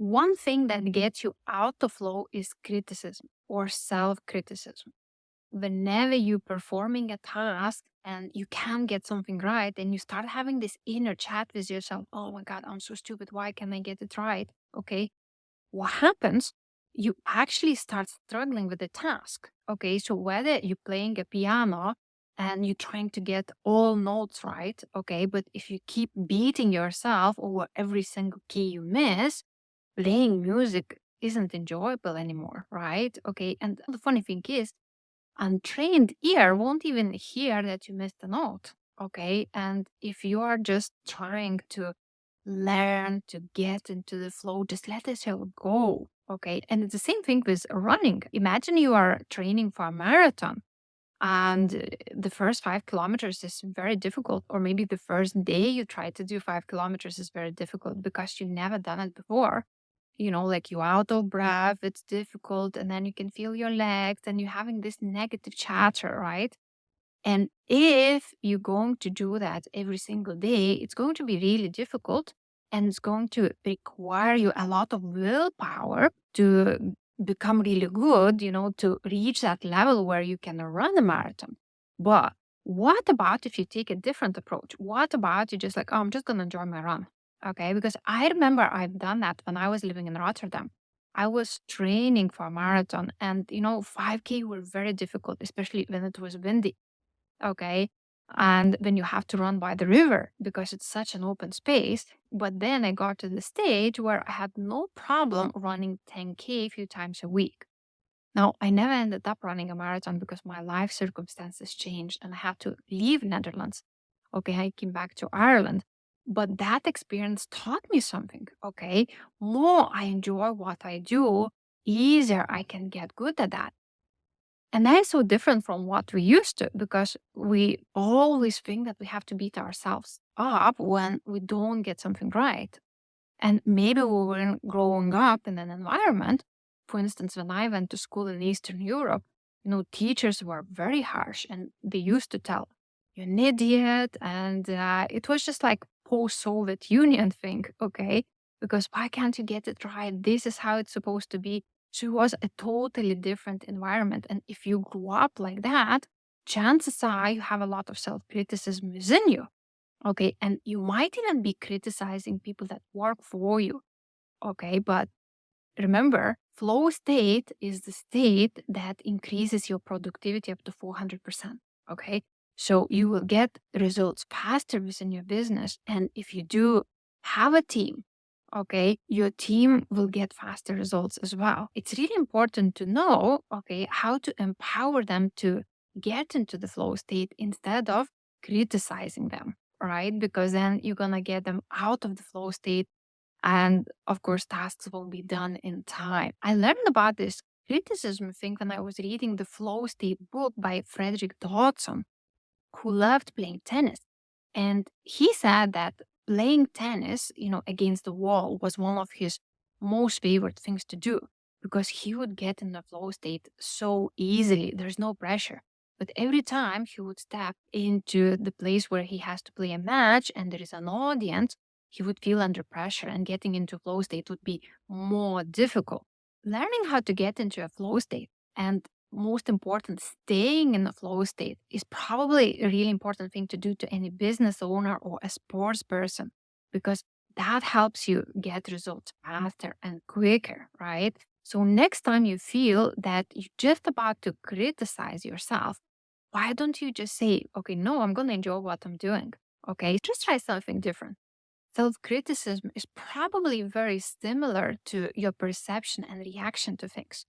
One thing that gets you out of flow is criticism or self-criticism. Whenever you're performing a task and you can't get something right, and you start having this inner chat with yourself, oh my God, I'm so stupid. Why can't I get it right? Okay. What happens? You actually start struggling with the task. Okay. So whether you're playing a piano and you're trying to get all notes right, okay, but if you keep beating yourself over every single key you miss, playing music isn't enjoyable anymore, right? Okay. And the funny thing is, untrained ear won't even hear that you missed a note. Okay. And if you are just trying to learn to get into the flow, just let yourself go. Okay. And it's the same thing with running. Imagine you are training for a marathon and the first 5 kilometers is very difficult, or maybe the first day you try to do 5 kilometers is very difficult because you've never done it before. Like you're out of breath, it's difficult, and then you can feel your legs and you're having this negative chatter, right? And if you're going to do that every single day, it's going to be really difficult and it's going to require you a lot of willpower to become really good, to reach that level where you can run a marathon. But what about if you take a different approach? What about you just like, oh, I'm just going to enjoy my run? Okay. Because I remember I've done that when I was living in Rotterdam. I was training for a marathon and, 5K were very difficult, especially when it was windy. Okay. And when you have to run by the river because it's such an open space. But then I got to the stage where I had no problem running 10K a few times a week. Now, I never ended up running a marathon because my life circumstances changed and I had to leave Netherlands. Okay, I came back to Ireland. But that experience taught me something. Okay, more I enjoy what I do, easier I can get good at that. And that is so different from what we used to because we always think that we have to beat ourselves up when we don't get something right. And maybe we were growing up in an environment, for instance, when I went to school in Eastern Europe, teachers were very harsh and they used to tell, you're an idiot. And it was just like post-Soviet Union thing, okay? Because why can't you get it right? This is how it's supposed to be. So it was a totally different environment. And if you grew up like that, chances are you have a lot of self-criticism within you. Okay. And you might even be criticizing people that work for you. Okay. But remember, flow state is the state that increases your productivity up to 400%. Okay. So you will get results faster within your business. And if you do have a team, okay, your team will get faster results as well. It's really important to know, okay, how to empower them to get into the flow state instead of criticizing them, right? Because then you're going to get them out of the flow state. And of course, tasks will be done in time. I learned about this criticism thing when I was reading the Flow State book by Frederick Dodson, who loved playing tennis. And he said that playing tennis, against the wall was one of his most favorite things to do because he would get in the flow state so easily. There's no pressure. But every time he would step into the place where he has to play a match and there is an audience, he would feel under pressure and getting into flow state would be more difficult. Learning how to get into a flow state and most important, staying in the flow state is probably a really important thing to do to any business owner or a sports person because that helps you get results faster and quicker, right? So next time you feel that you're just about to criticize yourself, why don't you just say, okay, no, I'm going to enjoy what I'm doing. Okay, just try something different. Self-criticism is probably very similar to your perception and reaction to things.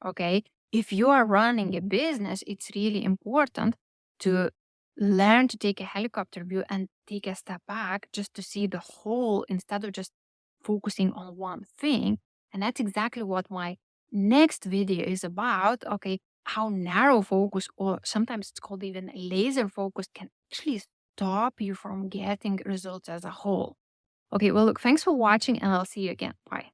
Okay. If you are running a business, it's really important to learn to take a helicopter view and take a step back just to see the whole instead of just focusing on one thing. And that's exactly what my next video is about. Okay. How narrow focus, or sometimes it's called even laser focus, can actually stop you from getting results as a whole. Okay. Well, look, thanks for watching and I'll see you again. Bye.